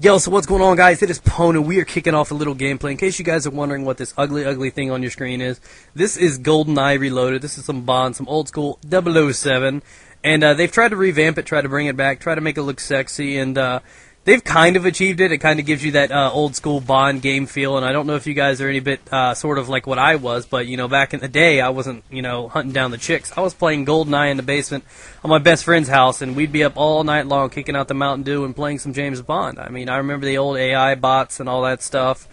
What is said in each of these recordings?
Yo, so what's going on, guys? It is Pone, and we are kicking off a little gameplay. In case you guys are wondering what this ugly, ugly thing on your screen is, this is Goldeneye Reloaded. This is some Bond, some old school 007, and they've tried to revamp it, try to bring it back, try to make it look sexy, and they've kind of achieved it. It kind of gives you that old school Bond game feel, and I don't know if you guys are any bit sort of like what I was, but, you know, back in the day, I wasn't, you know, hunting down the chicks. I was playing Goldeneye in the basement on my best friend's house, and we'd be up all night long kicking out the Mountain Dew and playing some James Bond. I mean, I remember the old AI bots and all that stuff,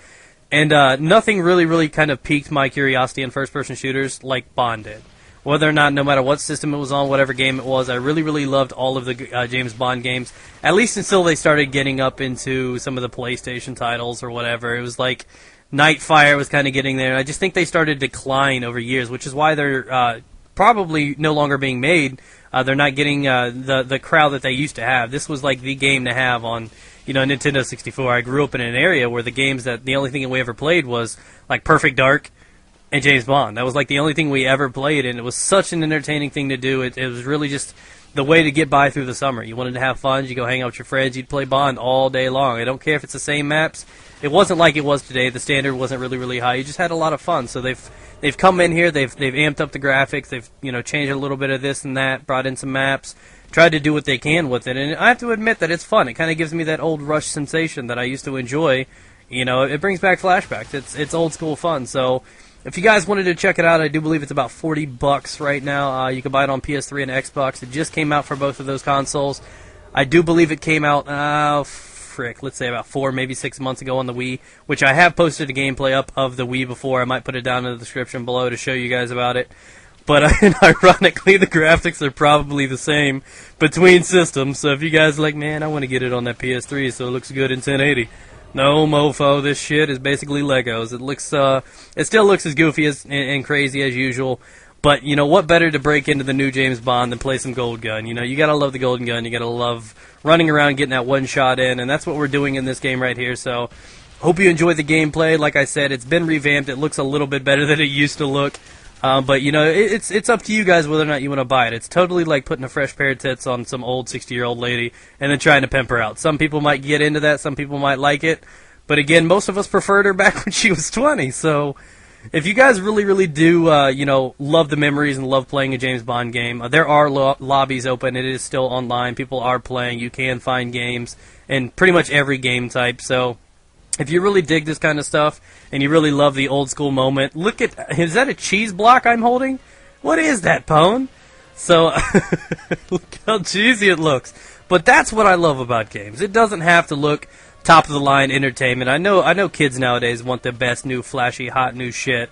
and nothing really kind of piqued my curiosity in first-person shooters like Bond did. Whether or not, no matter what system it was on, whatever game it was, I really loved all of the James Bond games, at least until they started getting up into some of the PlayStation titles or whatever. It was like Nightfire was kind of getting there, and I just think they started to decline over years, which is why they're probably no longer being made. They're not getting the crowd that they used to have. This was like the game to have on, you know, Nintendo 64. I grew up in an area where the only thing that we ever played was like Perfect Dark and James Bond. That was like the only thing we ever played, and it was such an entertaining thing to do. It was really just the way to get by through the summer. You wanted to have fun, you go hang out with your friends, you'd play Bond all day long. I don't care if it's the same maps. It wasn't like it was today. The standard wasn't really high. You just had a lot of fun. So they've come in here, they've amped up the graphics, they've, you know, changed a little bit of this and that, brought in some maps, tried to do what they can with it, and I have to admit that it's fun. It kind of gives me that old Rush sensation that I used to enjoy. You know, it brings back flashbacks. It's old school fun. So if you guys wanted to check it out, I do believe it's about $40 right now. You can buy it on PS3 and Xbox. It just came out for both of those consoles. I do believe it came out, let's say about 4, maybe 6 months ago on the Wii, which I have posted a gameplay up of the Wii before. I might put it down in the description below to show you guys about it. But ironically, the graphics are probably the same between systems. So if you guys are like, man, I want to get it on that PS3 so it looks good in 1080. No, mofo, this shit is basically Legos. It still looks as goofy and crazy as usual, but, you know, what better to break into the new James Bond than play some Gold Gun? You know, you gotta love the Golden Gun, you gotta love running around getting that one shot in, and that's what we're doing in this game right here, so hope you enjoyed the gameplay. Like I said, it's been revamped, it looks a little bit better than it used to look. But, you know, it's up to you guys whether or not you want to buy it. It's totally like putting a fresh pair of tits on some old 60-year-old lady and then trying to pimp her out. Some people might get into that. Some people might like it. But, again, most of us preferred her back when she was 20. So if you guys really do, you know, love the memories and love playing a James Bond game, there are lobbies open. It is still online. People are playing. You can find games in pretty much every game type. So if you really dig this kind of stuff and you really love the old school moment, is that a cheese block I'm holding? What is that, Pone? So, look how cheesy it looks. But that's what I love about games. It doesn't have to look top of the line entertainment. I know kids nowadays want the best new flashy hot new shit.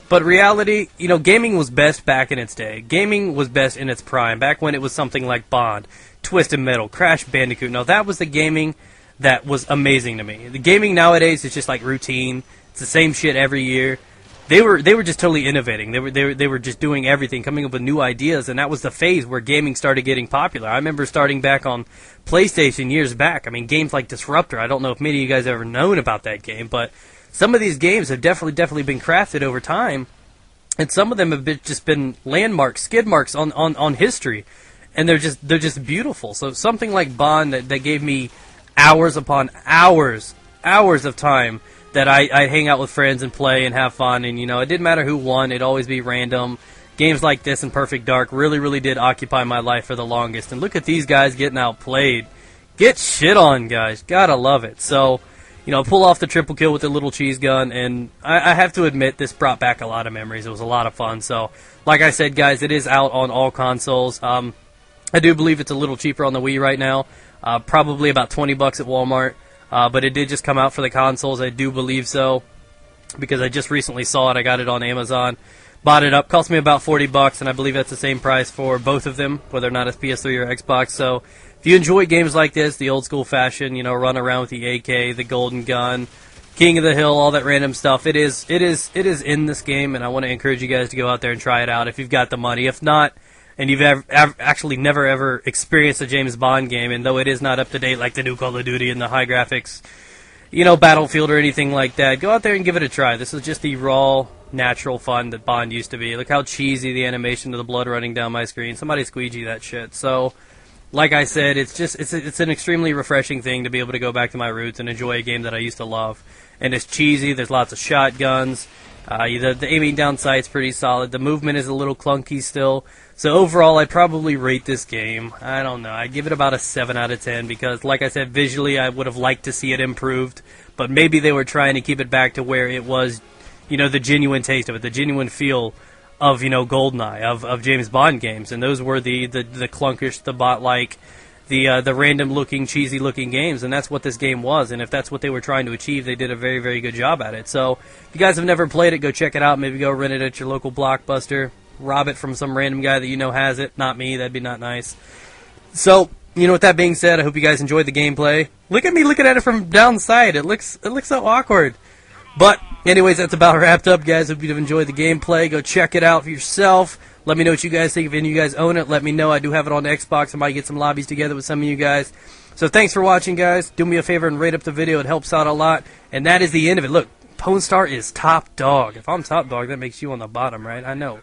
But reality, you know, gaming was best back in its day. Gaming was best in its prime, back when it was something like Bond, Twisted Metal, Crash Bandicoot. No, that was the gaming that was amazing to me. The gaming nowadays is just like routine. It's the same shit every year. They were just totally innovating. They were just doing everything, coming up with new ideas, and that was the phase where gaming started getting popular. I remember starting back on PlayStation years back. I mean, games like Disruptor. I don't know if many of you guys have ever known about that game, but some of these games have definitely been crafted over time, and some of them have just been landmarks, skid marks on history, and they're just beautiful. So something like Bond that gave me hours upon hours of time that I'd hang out with friends and play and have fun, and, you know, it didn't matter who won, it'd always be random. Games like this and Perfect Dark really did occupy my life for the longest, and look at these guys getting outplayed. Get shit on, guys. Gotta love it. So, you know, pull off the triple kill with the little cheese gun, and I have to admit, this brought back a lot of memories. It was a lot of fun. So, like I said, guys, it is out on all consoles. I do believe it's a little cheaper on the Wii right now. Probably about $20 at Walmart, but it did just come out for the consoles. I do believe so, because I just recently saw it. I got it on Amazon, bought it up. Cost me about $40, and I believe that's the same price for both of them, whether or not it's PS3 or Xbox. So if you enjoy games like this, the old school fashion, you know, run around with the AK, the Golden Gun, King of the Hill, all that random stuff, it is in this game, and I want to encourage you guys to go out there and try it out if you've got the money. If not, and you've actually never ever experienced a James Bond game, and though it is not up to date like the new Call of Duty and the high graphics, you know, Battlefield or anything like that, go out there and give it a try. This is just the raw, natural fun that Bond used to be. Look how cheesy the animation of the blood running down my screen. Somebody squeegee that shit. So like I said, it's an extremely refreshing thing to be able to go back to my roots and enjoy a game that I used to love. And it's cheesy. There's lots of shotguns. The aiming down sight's pretty solid. The movement is a little clunky still. So overall, I'd probably rate this game, I don't know, I'd give it about a 7 out of 10 because, like I said, visually I would have liked to see it improved. But maybe they were trying to keep it back to where it was, the genuine taste of it, the genuine feel of, Goldeneye, of James Bond games. And those were the clunkish, the bot-like, the random-looking, cheesy-looking games, and that's what this game was. And if that's what they were trying to achieve, they did a very, very good job at it. So if you guys have never played it, go check it out. Maybe go rent it at your local Blockbuster. Rob it from some random guy that you know has it. Not me. That'd be not nice. So, with that being said, I hope you guys enjoyed the gameplay. Look at me looking at it from downside. It looks so awkward. But, anyways, that's about wrapped up, guys. Hope you've enjoyed the gameplay. Go check it out for yourself. Let me know what you guys think. If any of you guys own it, let me know. I do have it on Xbox. I might get some lobbies together with some of you guys. So thanks for watching, guys. Do me a favor and rate up the video. It helps out a lot. And that is the end of it. Look, Pwn Star is top dog. If I'm top dog, that makes you on the bottom, right? I know.